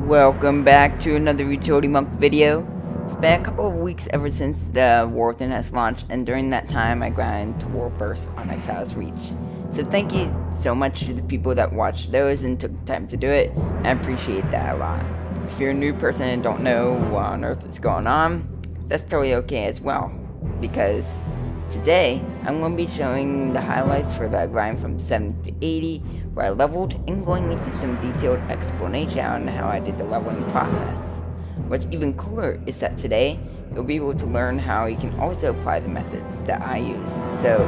Welcome back to another Utilitymonk video. It's been a couple of weeks ever since the War has launched, and during that time I grinded to War First on Exile's Reach. So thank you so much to the people that watched those and took the time to do it. I appreciate that a lot. If you're a new person and don't know what on earth is going on, that's totally okay as well, because today I'm going to be showing the highlights for that grind from 70 to 80, where I leveled, and going into some detailed explanation on how I did the leveling process. What's even cooler is that today you'll be able to learn how you can also apply the methods that I use. So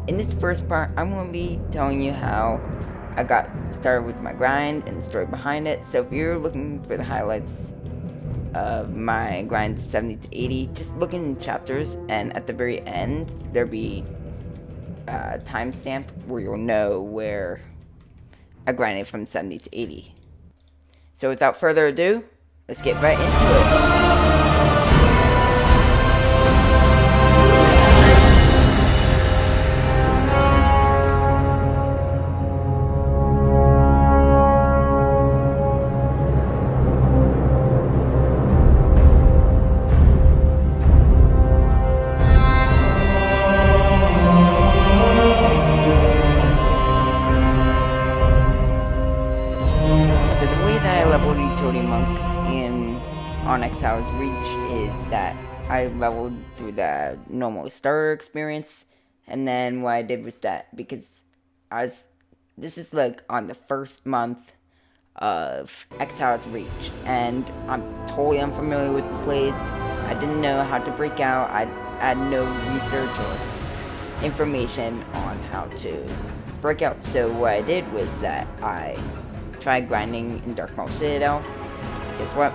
in this first part, I'm going to be telling you how I got started with my grind and the story behind it. So if you're looking for the highlights of my grind 70 to 80, just look in chapters, and at the very end there'll be a timestamp where you'll know where I grinded from 70 to 80. So without further ado, let's get right into it. On Exile's Reach is that I leveled through the normal starter experience, and then what I did was that, because this is like on the first month of Exile's Reach, and I'm totally unfamiliar with the place. I didn't know how to break out. I had no research or information on how to break out. So what I did was that I tried grinding in Darkmoor Citadel. Guess what?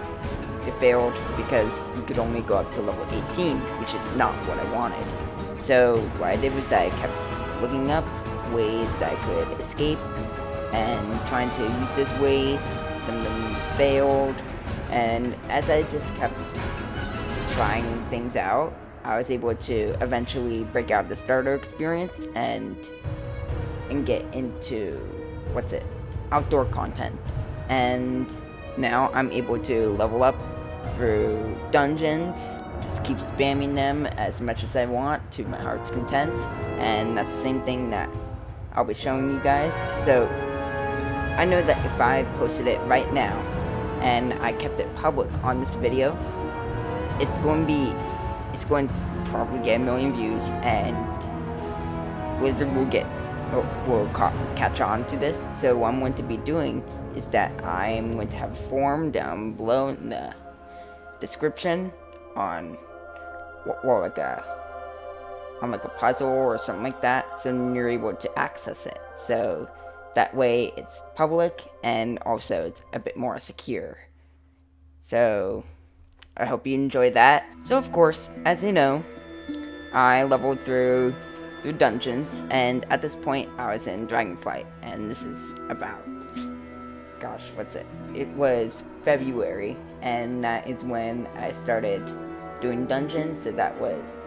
It failed because you could only go up to level 18, which is not what I wanted. So what I did was that I kept looking up ways that I could escape and trying to use those ways. Some of them failed, and as I just kept trying things out, I was able to eventually break out the starter experience and get into outdoor content. And now I'm able to level up through dungeons, just keep spamming them as much as I want to my heart's content, and that's the same thing that I'll be showing you guys. So I know that if I posted it right now and I kept it public on this video, it's going to probably get 1 million views, and Blizzard will catch on to this. So what I'm going to be doing is that I'm going to have a form down below in the description on like a puzzle or something like that, so you're able to access it. So that way it's public, and also it's a bit more secure. So I hope you enjoy that. So of course, as you know, I leveled through dungeons, and at this point I was in Dragonflight, and this is about, gosh, it was February, and that is when I started doing dungeons. So that was,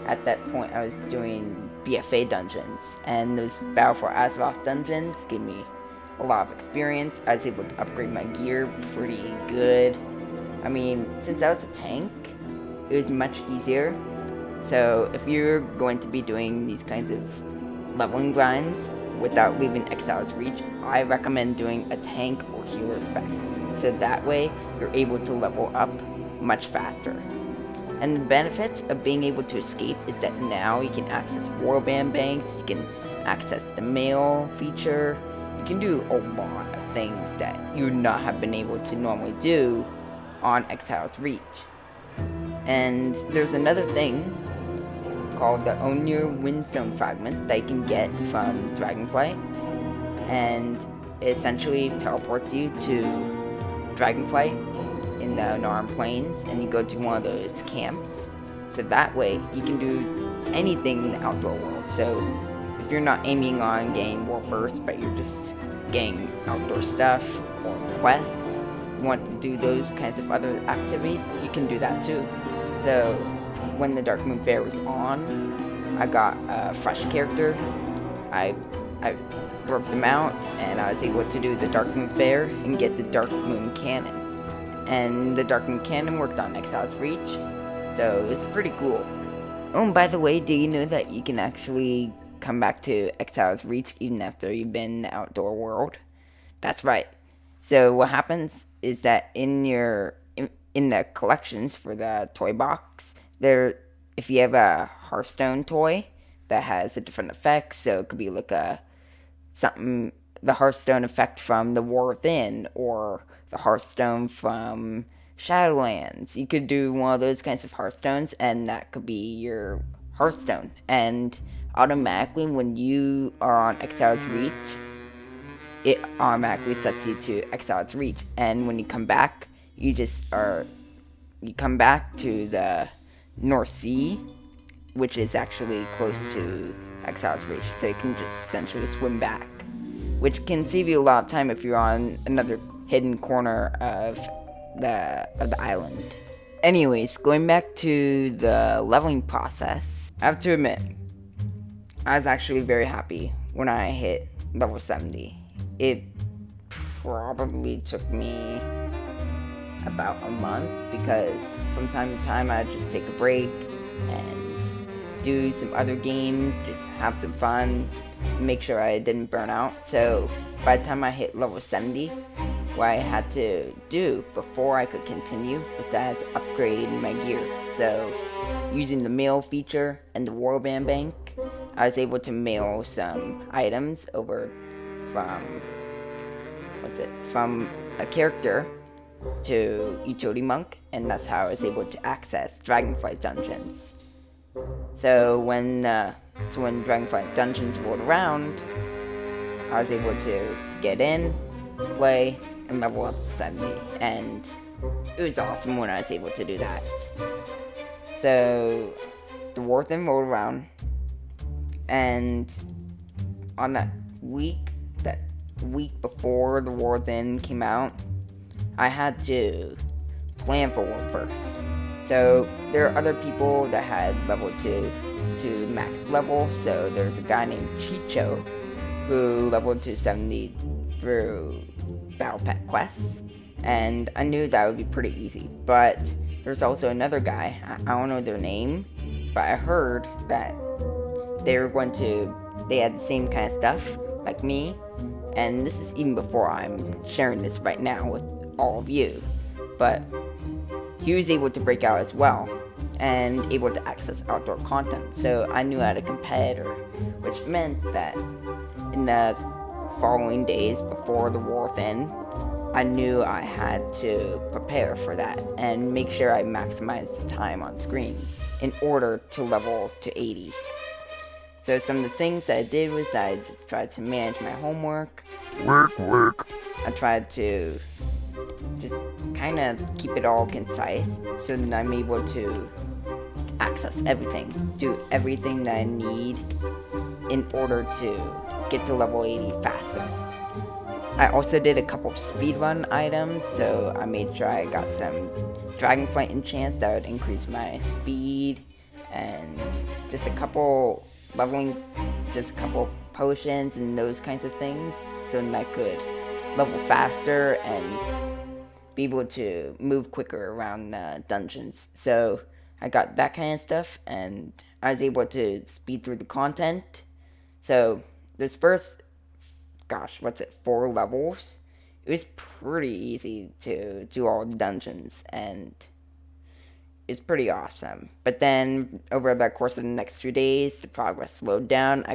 at that point I was doing BFA dungeons, and those Battle for Azeroth dungeons gave me a lot of experience. I was able to upgrade my gear pretty good. I mean, since I was a tank, it was much easier. So if you're going to be doing these kinds of leveling grinds without leaving Exile's Reach, I recommend doing a tank or healer spec, so that way you're able to level up much faster. And the benefits of being able to escape is that now you can access warband banks, you can access the mail feature, you can do a lot of things that you would not have been able to normally do on Exile's Reach. And there's another thing called the Own Your Windstone Fragment that you can get from Dragonflight, and it essentially teleports you to Dragonflight in the Northern Plains, and you go to one of those camps. So that way you can do anything in the outdoor world. So if you're not aiming on getting War First, but you're just getting outdoor stuff or quests, you want to do those kinds of other activities, you can do that too. So when the Dark Moon Fair was on, I got a fresh character. I broke them out, and I was able to do the Dark Moon Fair and get the Dark Moon Cannon. And the Dark Moon Cannon worked on Exile's Reach, so it was pretty cool. Oh, and by the way, do you know that you can actually come back to Exile's Reach even after you've been in the outdoor world? That's right. So what happens is that in the collections for the toy box, if you have a Hearthstone toy that has a different effect, so it could be like the Hearthstone effect from the War Within, or the Hearthstone from Shadowlands. You could do one of those kinds of Hearthstones, and that could be your Hearthstone. And automatically, when you are on Exile's Reach, it automatically sets you to Exile's Reach. And when you come back, you come back to the North Sea, which is actually close to Exile's Reach, so you can just essentially swim back, which can save you a lot of time if you're on another hidden corner of the island. Anyways, going back to the leveling process, I have to admit, I was actually very happy when I hit level 70. It probably took me about a month, because from time to time I'd just take a break and do some other games, just have some fun, make sure I didn't burn out. So by the time I hit level 70, what I had to do before I could continue was that I had to upgrade my gear. So using the mail feature and the warband bank, I was able to mail some items over from a character to Utilitymonk, and that's how I was able to access Dragonflight dungeons. So when Dragonflight dungeons rolled around, I was able to get in, play, and level up to 70, and it was awesome when I was able to do that. So the War Within rolled around, and on that week before the War Within came out, I had to plan for one first. So there are other people that had leveled to max level. So there's a guy named Chicho who leveled to 70 through Battle Pet quests, and I knew that would be pretty easy. But there's also another guy, I don't know their name, but I heard that they had the same kind of stuff like me, and this is even before I'm sharing this right now with all of you, but he was able to break out as well and able to access outdoor content. So I knew I had a competitor, which meant that in the following days before the War Within, I knew I had to prepare for that and make sure I maximized the time on screen in order to level to 80. So some of the things that I did was that I just tried to manage my homework. Work. I tried to just kind of keep it all concise so that I'm able to access everything, do everything that I need in order to get to level 80 fastest. I also did a couple speedrun items, so I made sure I got some Dragonflight enchants that would increase my speed, and just a couple potions and those kinds of things, so that I could level faster and be able to move quicker around the dungeons. So I got that kind of stuff, and I was able to speed through the content. So this first, 4 levels, it was pretty easy to do all the dungeons, and it's pretty awesome. But then over the course of the next few days, the progress slowed down.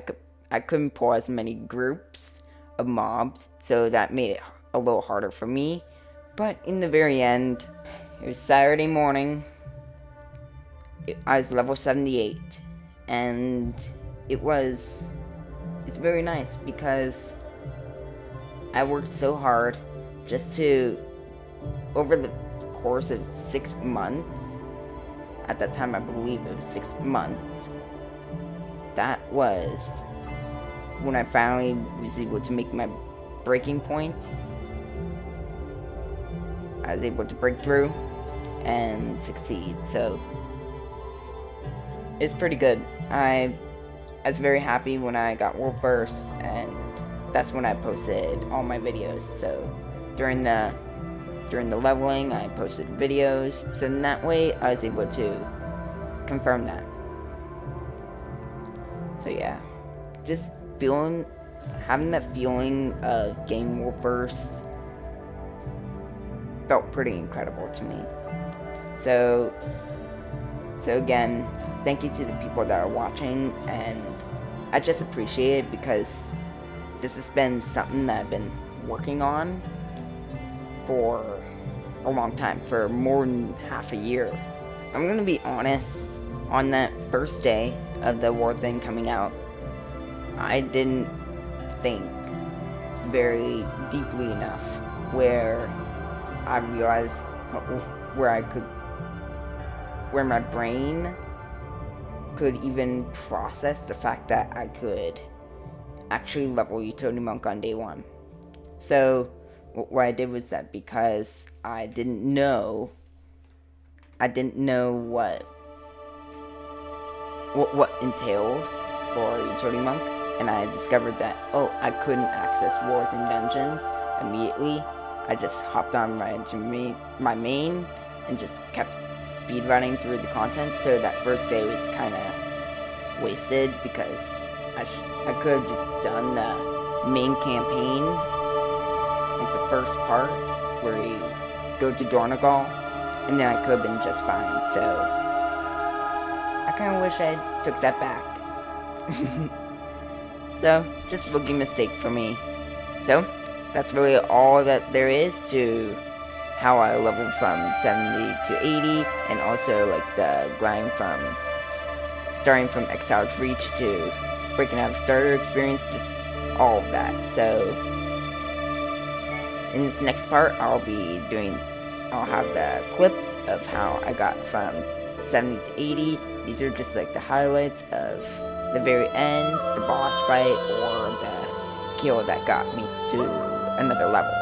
I couldn't pull as many groups of mobs, so that made it a little harder for me. But in the very end, it was Saturday morning. I was level 78, and it's very nice because I worked so hard just to, over the course of 6 months, at that time I believe it was 6 months, that was when I finally was able to make my breaking point. I was able to break through and succeed, so it's pretty good. I was very happy when I got world first, and that's when I posted all my videos. So during the leveling, I posted videos, so in that way I was able to confirm that. So yeah, just having that feeling of getting world first felt pretty incredible to me. So again, thank you to the people that are watching, and I just appreciate it because this has been something that I've been working on for a long time, for more than half a year. I'm gonna be honest, on that first day of the war thing coming out, I didn't think very deeply enough where I realized where my brain could even process the fact that I could actually level Utilitymonk on day one. So what I did was that because I didn't know what entailed for Utilitymonk, and I discovered that I couldn't access wars and dungeons immediately. I just hopped on right into my main and just kept speedrunning through the content. So that first day was kind of wasted because I could have just done the main campaign, like the first part where you go to Dornagal, and then I could have been just fine. So I kind of wish I took that back. So just a rookie mistake for me. So that's really all that there is to how I leveled from 70 to 80, and also like the grind from starting from Exile's Reach to breaking out of starter experience, just all of that. So in this next part, I'll have the clips of how I got from 70 to 80. These are just like the highlights of the very end, the boss fight, or the kill that got me to another level.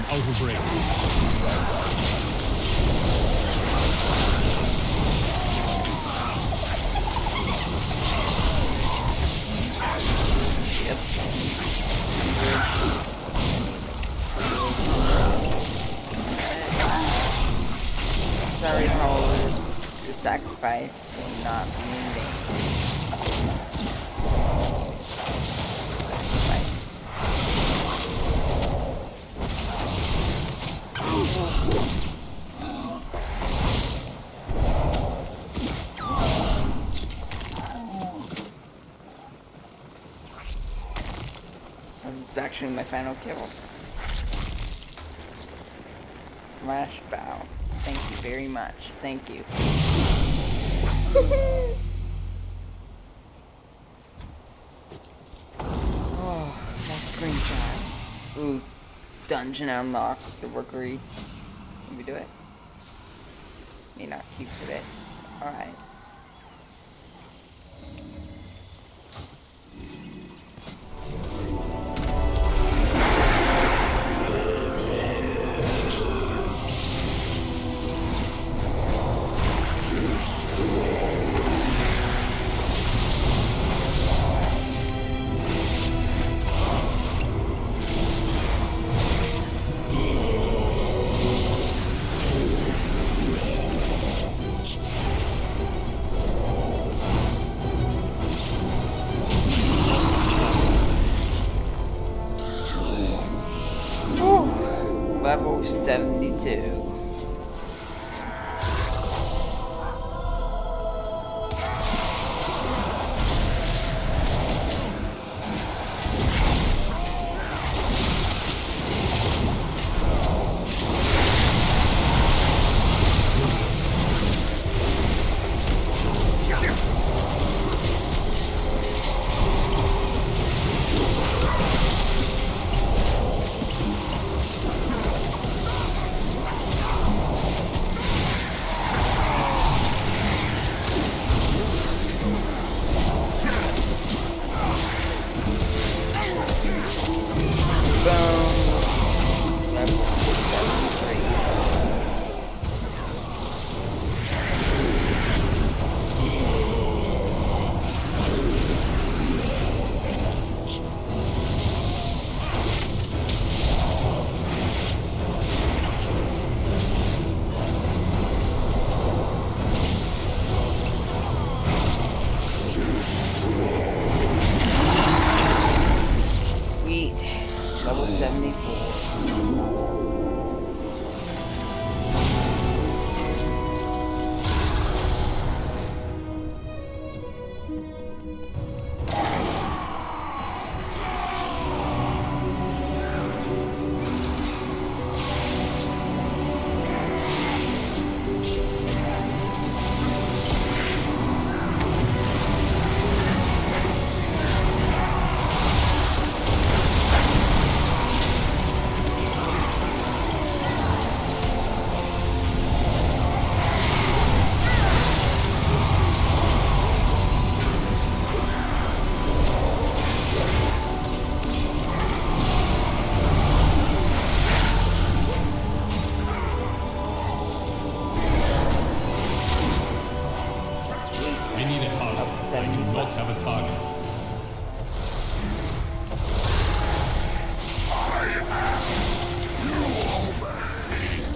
Out of break. Yep. Sorry, followers. The sacrifice will not be in vain. This is actually my final kill. Slash bow. Thank you very much. Thank you. Oh, that screenshot. Ooh, dungeon unlocked. The rookery. Can we do it? May not keep for this. Alright. Level 72.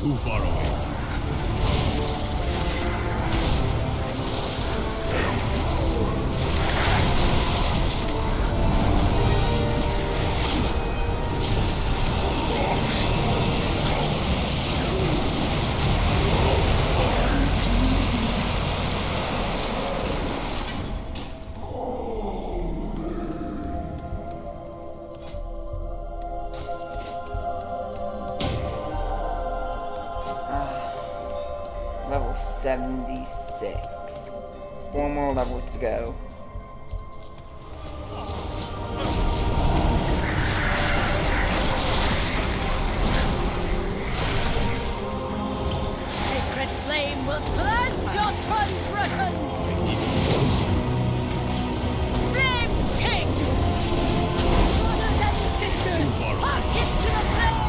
Too far away. Level 76. 4 more levels to go. Sacred flame will cleanse your transgressions! Flames take! Brothers and sisters, hearken to the flame!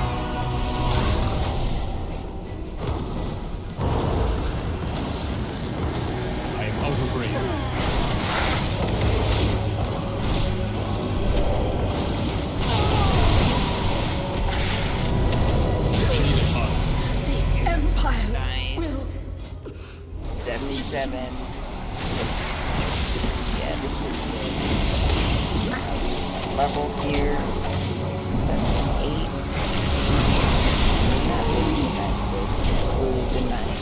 I am out of range. I need a hug. The Empire Nice. 77. Yeah, this was good. Level here. 78. That would be a nice way to conclude the night.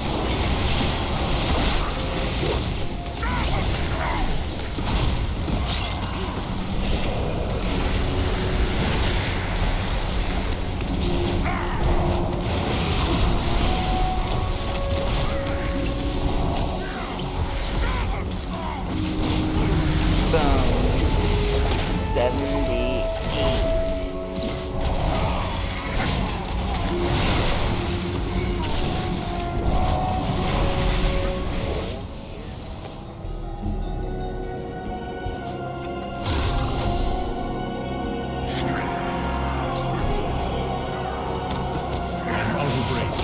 Boom. 78. I'm out of range.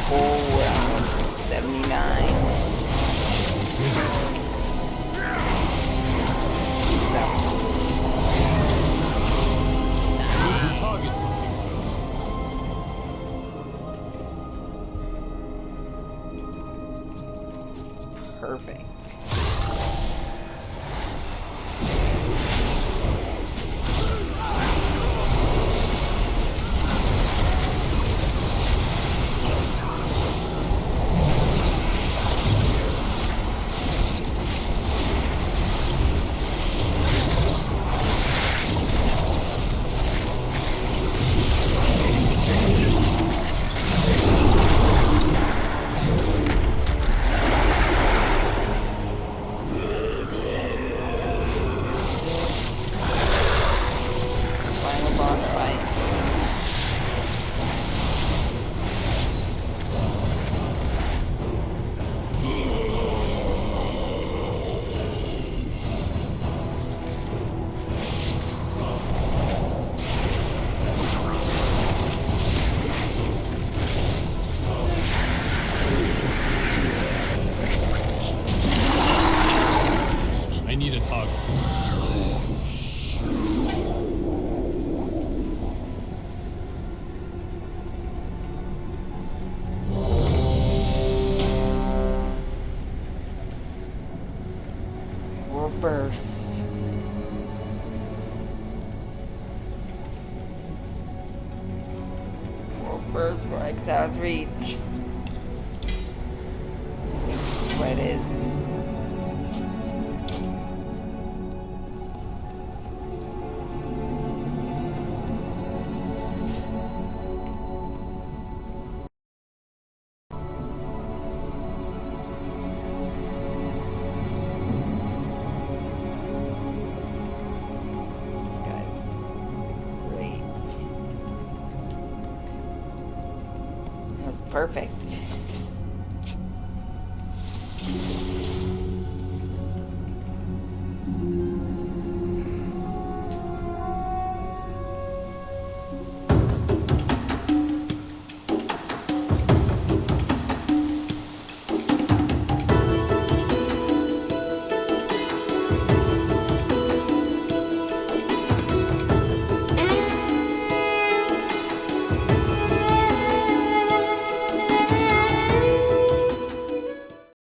Full round. 79. Target something. Perfect. Final boss fight. I need a target. Reverse. Reverse for Exile's Reach. This is what it is. This guy's great. That was perfect.